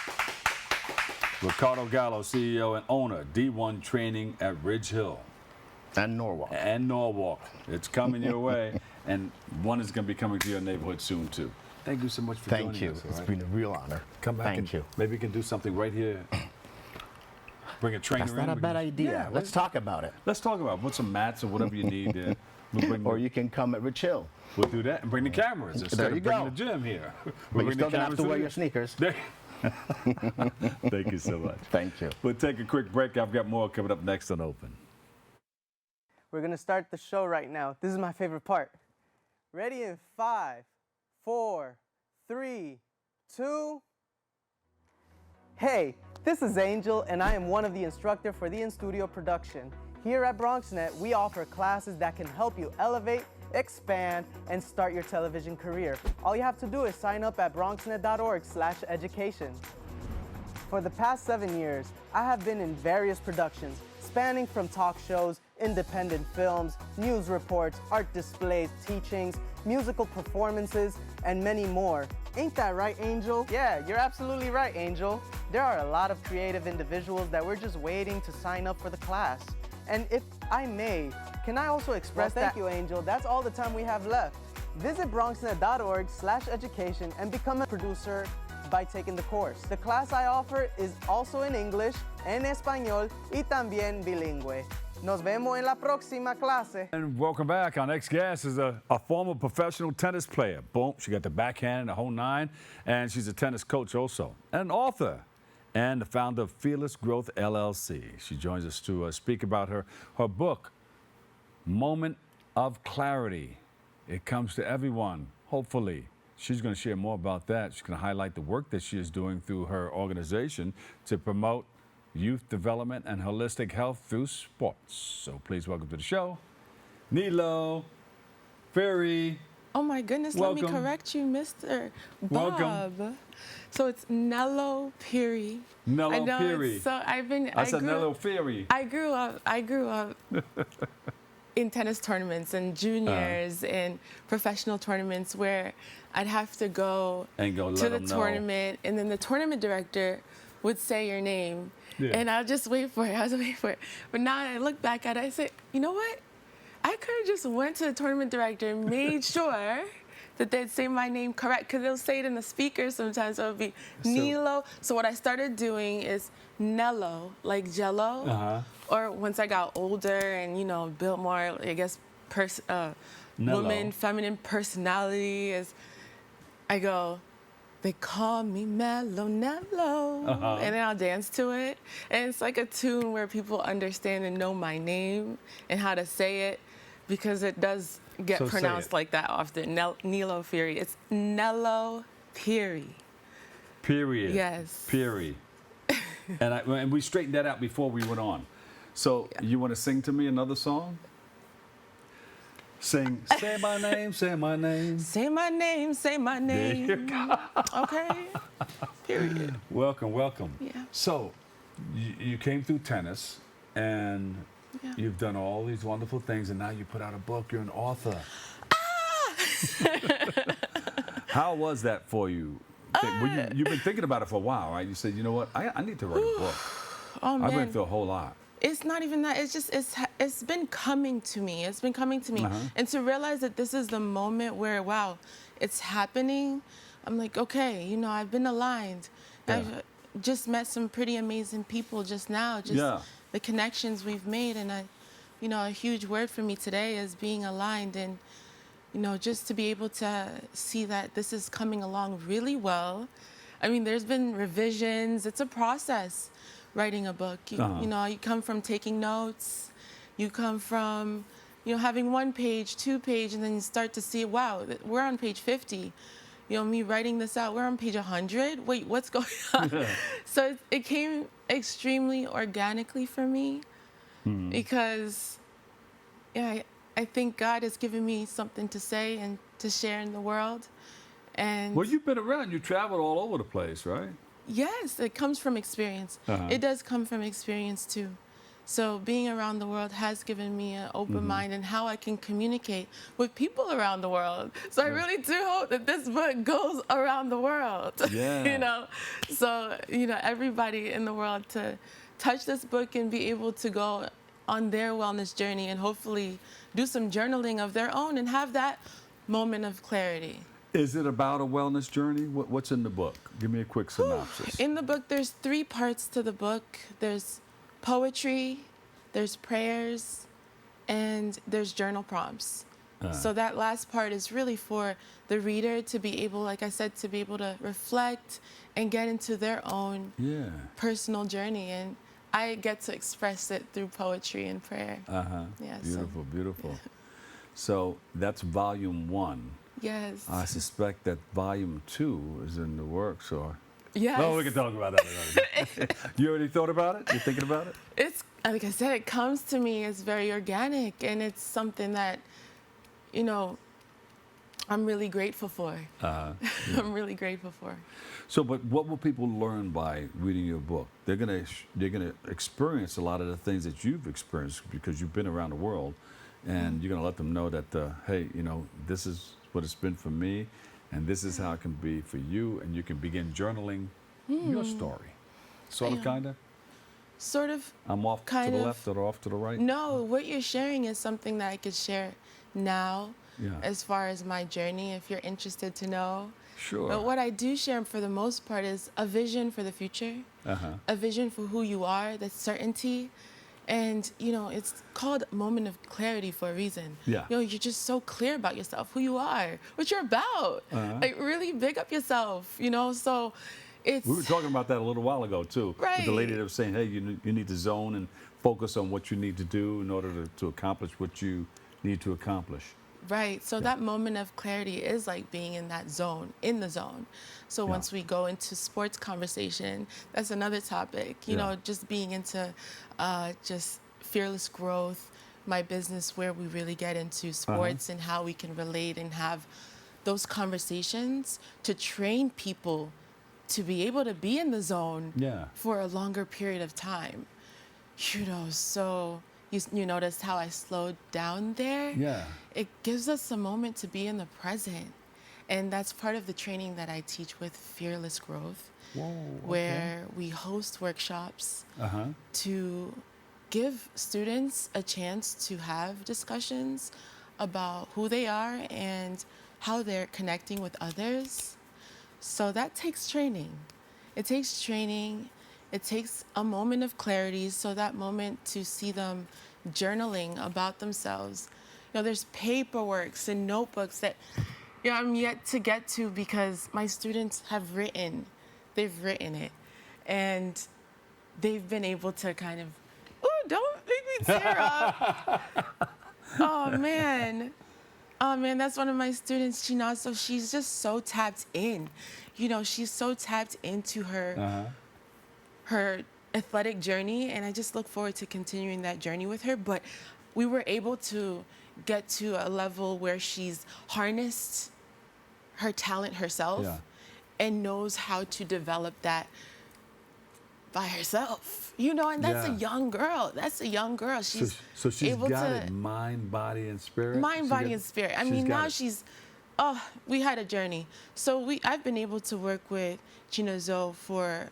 Riccardo Gallo, CEO and owner, D1 Training at Ridge Hill. And Norwalk. And Norwalk. It's coming your way. And one is going to be coming to your neighborhood soon, too. Thank you so much for joining us. Thank you. all It's right? been a real honor. Come back. Thank you. Maybe we can do something right here. Bring a trainer That's in. not a We bad can- idea. Yeah, Let's talk about it. Let's talk about it. Put some mats or whatever you need there. We'll bring Or you can come at Ridge Hill. We'll do that and bring the cameras instead There of you bringing go. the gym here. But We'll you're bring still the going to have cameras to wear here. your sneakers. Thank you so much. Thank you. We'll take a quick break. I've got more coming up next on Open. We're gonna start the show right now. This is my favorite part. Ready in 5, 4, 3, 2. Hey, this is Angel, and I am one of the instructors for the in-studio production. Here at BronxNet, we offer classes that can help you elevate, expand, and start your television career. All you have to do is sign up at bronxnet.org/education. For the past 7 years, I have been in various productions, spanning from talk shows, independent films, news reports, art displays, teachings, musical performances, and many more. Ain't that right, Angel? Yeah, you're absolutely right, Angel. There are a lot of creative individuals that we're just waiting to sign up for the class. And if I may, can I also express thank you, Angel. That's all the time we have left. Visit bronxnet.org/education and become a producer by taking the course. The class I offer is also in English, en español y también bilingüe. Nos vemos en la próxima clase. And welcome back. Our next guest is a former professional tennis player. Boom, she got the backhand and the whole nine. And she's a tennis coach also, and an author, and the founder of Fearless Growth LLC. She joins us to speak about her book, Moment of Clarity. It comes to everyone, hopefully. She's going to share more about that. She's going to highlight the work that she is doing through her organization to promote youth development and holistic health through sports. So please welcome to the show, Nelo Phiri. Oh my goodness, Welcome. let me correct you, Mr. Bob. Welcome. So it's Nelo Phiri. Nelo I know Phiri. it's so I said Nelo Phiri. I grew up in tennis tournaments and juniors and professional tournaments where I'd have to go And go let to the 'em know. tournament, and then the tournament director would say your name, Yeah. and I'll just wait for it. I was waiting for it. But now I look back at it, I say, you know what? I could have just went to the tournament director and made sure that they'd say my name correct, because they'll say it in the speaker sometimes. So it would be Nelo. So what I started doing is Nelo, like Jello. Uh-huh. Or once I got older and, you know, built more, I guess, Nelo. woman, feminine personality, is I go, they call me Mellow Nello, and then I'll dance to it. And it's like a tune where people understand and know my name and how to say it, because it does get So say pronounced it. like that often. Nelo Phiri. It's Nelo Phiri. Period. Yes. Period. And we straightened that out before we went on. So you want to sing to me another song? Sing, say my name, say my name. Say my name, say my name. There you go. Okay. Period. Welcome, welcome. Yeah. So you came through tennis, and you've done all these wonderful things, and now you put out a book. You're an author. How was that for you? You've been thinking about it for a while, right? You said, you know what, I need to write a book. Oh, man. I went through a whole lot. It's not even that. It's just, it's been coming to me. It's been coming to me. And to realize that this is the moment where, wow, it's happening. I'm like, okay, you know, I've been aligned. Yeah. I've just met some pretty amazing people just now. Just the connections we've made. And you know, a huge word for me today is being aligned. And, you know, just to be able to see that this is coming along really well. I mean, there's been revisions. It's a process. Writing a book, you know, you come from taking notes, you come from, you know, having 1 page, 2 page, and then you start to see, wow, we're on page 50. You know, me writing this out, we're on page 100. Wait, what's going on? So it came extremely organically for me because, I think God has given me something to say and to share in the world. And Well, you've been around. You traveled all over the place, right? yes, it comes from experience. It does come from experience too. So being around the world has given me an open mind and how I can communicate with people around the world. So I really do hope that this book goes around the world. Yeah. You know, so, you know, everybody in the world to touch this book and be able to go on their wellness journey and hopefully do some journaling of their own and have that moment of clarity. Is it about a wellness journey? What's in the book? Give me a quick synopsis. In the book, there's 3 parts to the book. There's poetry, there's prayers, and there's journal prompts. So that last part is really for the reader to be able, like I said, to be able to reflect and get into their own personal journey. And I get to express it through poetry and prayer. Yeah, Beautiful, beautiful. So that's volume 1. Yes. I suspect that volume 2 is in the works, or... Yes. Well, we can talk about that another day. You already thought about it? You thinking about it? It's, like I said, it comes to me as very organic, and it's something that, you know, I'm really grateful for. I'm really grateful for. So, but what will people learn by reading your book? They're gonna experience a lot of the things that you've experienced because you've been around the world, and you're gonna let them know that, hey, you know, this is what it's been for me, and this is how it can be for you, and you can begin journaling your story. Sort of, kind of? Sort of. I'm off to the left or off to the right? No, what you're sharing is something that I could share now Yeah. as far as my journey, if you're interested to know. Sure. But what I do share for the most part is a vision for the future, a vision for who you are, the certainty. And, you know, it's called moment of clarity for a reason. Yeah. You know, you're just so clear about yourself, who you are, what you're about. Like, really big up yourself, you know? So it's... We were talking about that a little while ago, too. Right. With the lady that was saying, hey, you need to zone and focus on what you need to do in order to accomplish what you need to accomplish. Right. So that moment of clarity is like being in that zone, in the zone. So once we go into sports conversation, that's another topic, you know, just being into just fearless growth, my business, where we really get into sports and how we can relate and have those conversations to train people to be able to be in the zone for a longer period of time. You know, so you noticed how I slowed down there? Yeah. It gives us a moment to be in the present. And that's part of the training that I teach with Fearless Growth, where we host workshops to give students a chance to have discussions about who they are and how they're connecting with others. So that takes training. It takes training. It takes a moment of clarity, so that moment to see them journaling about themselves. You know, there's paperworks and notebooks that Yeah, I'm yet to get to because my students they've written it, and they've been able to kind of, oh, don't make me tear up. Oh man, that's one of my students, China. So she's just so tapped in, she's so tapped into her athletic journey, and I just look forward to continuing that journey with her. But we were able to get to a level where she's harnessed her talent herself and knows how to develop that by herself, and that's a young girl. That's a young girl. She's so she's able got to it, mind, body, and spirit. mind, body, and spirit. I mean, now we had a journey. So I've been able to work with Gina Zoe for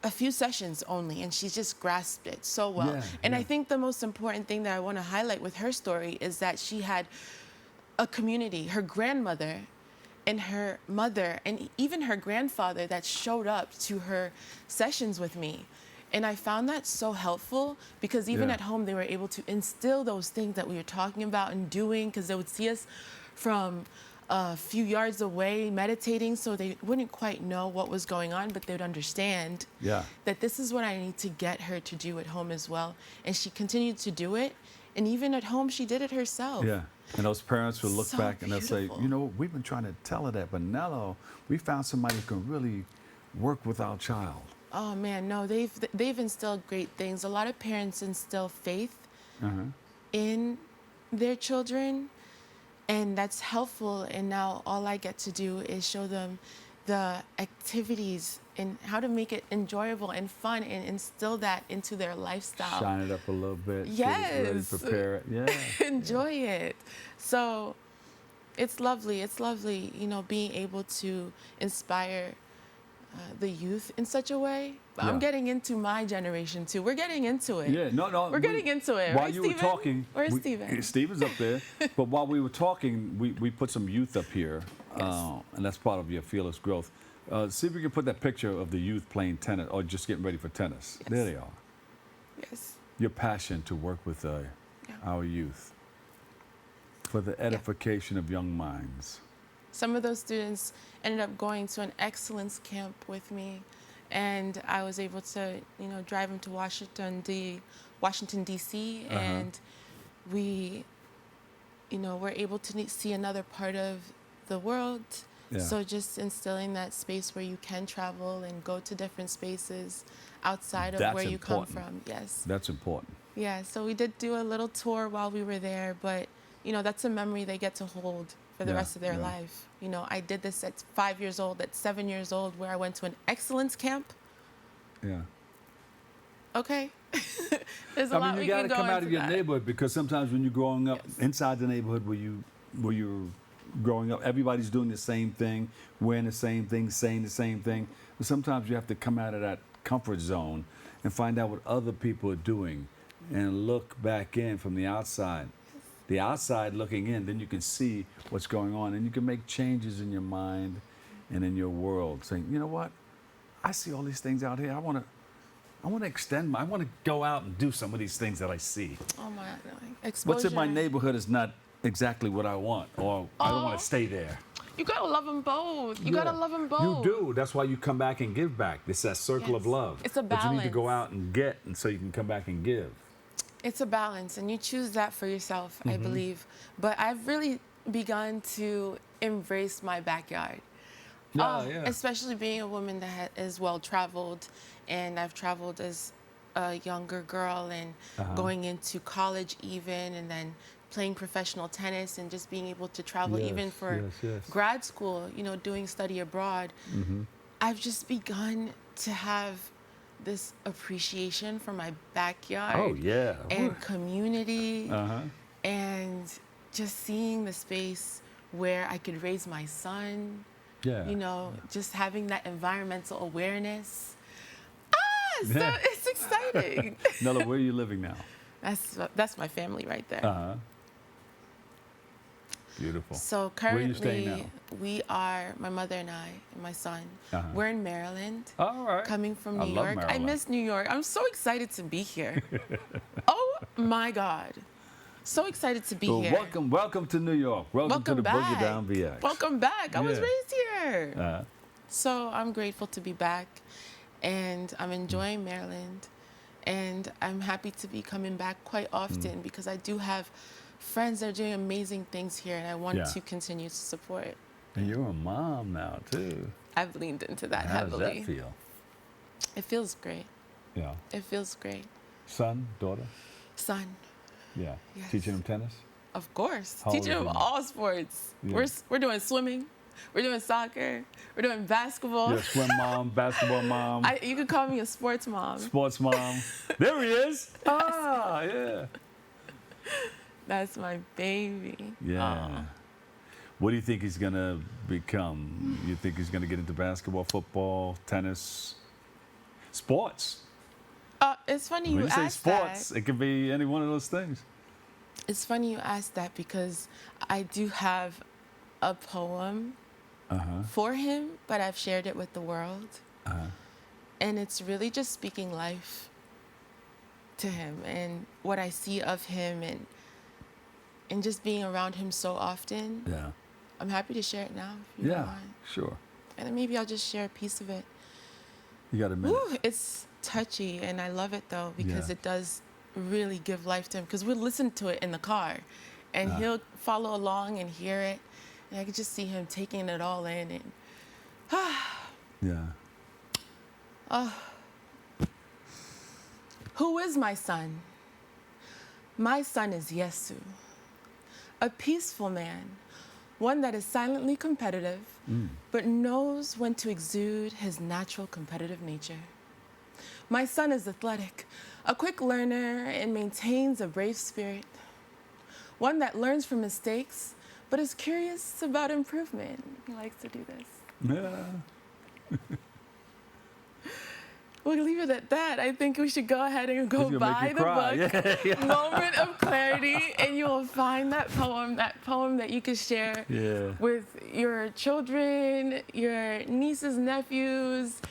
a few sessions only, and she's just grasped it so well. And I think the most important thing that I want to highlight with her story is that she had a community, her grandmother and her mother and even her grandfather that showed up to her sessions with me. And I found that so helpful because even at home, they were able to instill those things that we were talking about and doing, because they would see us from a few yards away meditating, so they wouldn't quite know what was going on, but they would understand that this is what I need to get her to do at home as well. And she continued to do it. And even at home, she did it herself. Yeah. And those parents will look So back and they'll say, beautiful. we've been trying to tell her that, but Nelo, we found somebody who can really work with our child. Oh man, no, they've instilled great things. A lot of parents instill faith in their children, and that's helpful. And now all I get to do is show them the activities and how to make it enjoyable and fun and instill that into their lifestyle. Shine it up a little bit. Yes. Get it ready, prepare it. Yeah. Enjoy it. So it's lovely. It's lovely, being able to inspire the youth in such a way. But I'm getting into my generation too. We're getting into it. Yeah, no. We're getting into it. While right, you Steven? were talking, Where's Steven? Steven's up there. But while we were talking, we put some youth up here, and that's part of your fearless growth. See if we can put that picture of the youth playing tennis or just getting ready for tennis. Yes. There they are. Yes. Your passion to work with our youth for the edification of young minds. Some of those students ended up going to an excellence camp with me, and I was able to, drive them to Washington, D.C., and we, were able to see another part of the world. Yeah. So just instilling that space where you can travel and go to different spaces outside of That's where you important. come from. Yes. That's important. Yeah, so we did do a little tour while we were there, but, that's a memory they get to hold for the rest of their life. I did this at 5 years old, at 7 years old, where I went to an excellence camp. Yeah. Okay. There's a lot we you got can to go come out of into your that. neighborhood, because sometimes when you're growing up inside the neighborhood where you're growing up, everybody's doing the same thing, wearing the same thing, saying the same thing. But sometimes you have to come out of that comfort zone and find out what other people are doing and look back in from the outside. The outside looking in, then you can see what's going on, and you can make changes in your mind and in your world, saying, you know what, I see all these things out here. I want to extend I want to go out and do some of these things that I see. Oh my, exposure. What's in my neighborhood is not exactly what I want, or I don't want Oh. to stay there. You gotta love them both. You gotta love them both. You do. That's why you come back and give back. It's that circle of Yes. love. It's a But you need to go balance. out and get, and so you can come back and give. It's a balance, and you choose that for yourself, I Mm-hmm. believe. But I've really begun to embrace my backyard. Especially being a woman that is well-traveled, and I've traveled as a younger girl and going into college even, and then playing professional tennis and just being able to travel even for yes. grad school, doing study abroad. I've just begun to have this appreciation for my backyard Oh, yeah. and community Uh-huh. and just seeing the space where I could raise my son, Yeah. just having that environmental awareness. So Yeah. it's exciting. Nelo, where are you living now? That's my family right there. Uh-huh. Beautiful. So Where are you staying currently, now? we are, my mother and I, and my son, Uh-huh. we're in Maryland. All right. Coming from I New love York. I Maryland. miss New York. I'm so excited to be here. Oh my God. So excited to be Well, here. welcome to New York. Welcome to the Boogie Down VX. Welcome back. I was Yeah. raised here. Uh, So I'm grateful to be back, and I'm enjoying Maryland, and I'm happy to be coming back quite often because I do have friends that are doing amazing things here, and I want Yeah. to continue to support. and you're a mom now too. I've leaned into that How does heavily. that feel? It feels great. Yeah. It feels great. Son, daughter? Son, Yeah. Yes. Teaching them tennis? of course. How old Teaching is them he? all sports. Yeah. We're doing swimming. We're doing soccer. We're doing basketball. You're a swim mom, basketball mom, You could call me a sports mom. sports mom. There he is. Ah, yeah. That's my baby. Yeah. Aw. What do you think he's going to become? You think he's going to get into basketball, football, tennis, sports? It's funny When you you say asked sports, that. it could be any one of those things. It's funny you asked that because I do have a poem for him, but I've shared it with the world. And it's really just speaking life to him and what I see of him and just being around him so often. Yeah. I'm happy to share it now if you don't Yeah, mind. sure. And then maybe I'll just share a piece of it. You got a minute. Ooh, it's touchy, and I love it though because Yeah. it does really give life to him. Because we'll listen to it in the car, and he'll follow along and hear it, and I could just see him taking it all in. And Yeah. who is my son? My son is Yesu, a peaceful man, one that is silently competitive, but knows when to exude his natural competitive nature. My son is athletic, a quick learner, and maintains a brave spirit. One that learns from mistakes, but is curious about improvement. He likes to do this. Yeah. We'll leave it at that. I think we should go ahead and go He's gonna make buy you the cry. book, Yeah. Moment of Clarity, and you will find that poem that you can share Yeah. with your children, your nieces, nephews,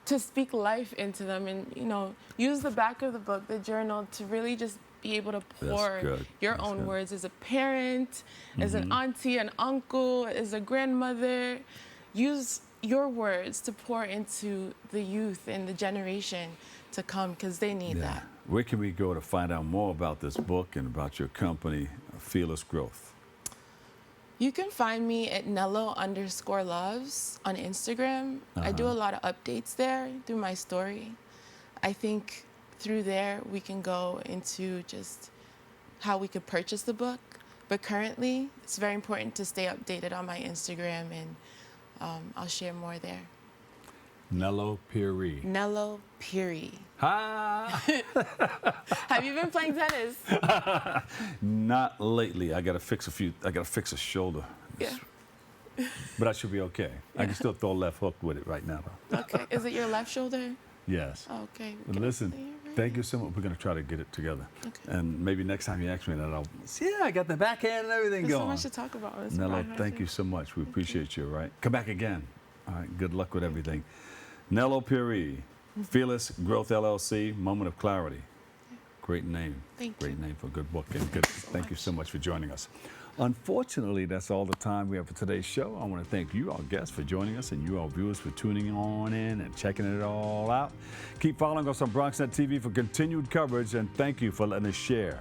to speak life into them, and use the back of the book, the journal, to really just be able to pour good. your That's own good. words as a parent, as an auntie, an uncle, as a grandmother. Use your words to pour into the youth and the generation to come, because they need Yeah. that. Where can we go to find out more about this book and about your company, Fearless Growth? You can find me at Nelo_loves on Instagram. I do a lot of updates there through my story. I think through there we can go into just how we could purchase the book. But currently, it's very important to stay updated on my Instagram, and I'll share more there. Nelo Phiri. Nelo Phiri. Ha! Have you been playing tennis? Not lately. I gotta fix a shoulder. Yeah. But I should be okay. I can still throw a left hook with it right now, though. Okay. Is it your left shoulder? Yes. Okay. But listen, thank you so much. We're gonna try to get it together. Okay. And maybe next time you ask me that, I'll I got the backhand and everything There's so going. much to talk about. It's Nelo, fine. thank you so much. We appreciate you, all right? Come back again. All right, good luck with everything. Nelo Phiri, Fearless Growth LLC, Moment of Clarity. Great name. Thank Great you. name for a good book. And good. Thank you so much for joining us. Unfortunately, that's all the time we have for today's show. I want to thank you, our guests, for joining us, and you, our viewers, for tuning on in and checking it all out. Keep following us on BronxNet TV for continued coverage, and thank you for letting us share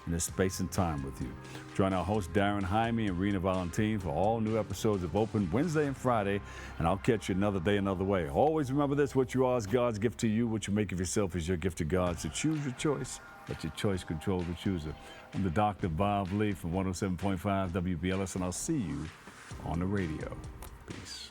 in this space and time with you. Join our hosts Darren Jaime and Rena Valentine for all new episodes of Open Wednesday and Friday, and I'll catch you another day, another way. Always remember this: what you are is God's gift to you. What you make of yourself is your gift to God. So choose your choice. Let your choice control the chooser. I'm the Dr. Bob Lee from 107.5 WBLS, and I'll see you on the radio. Peace.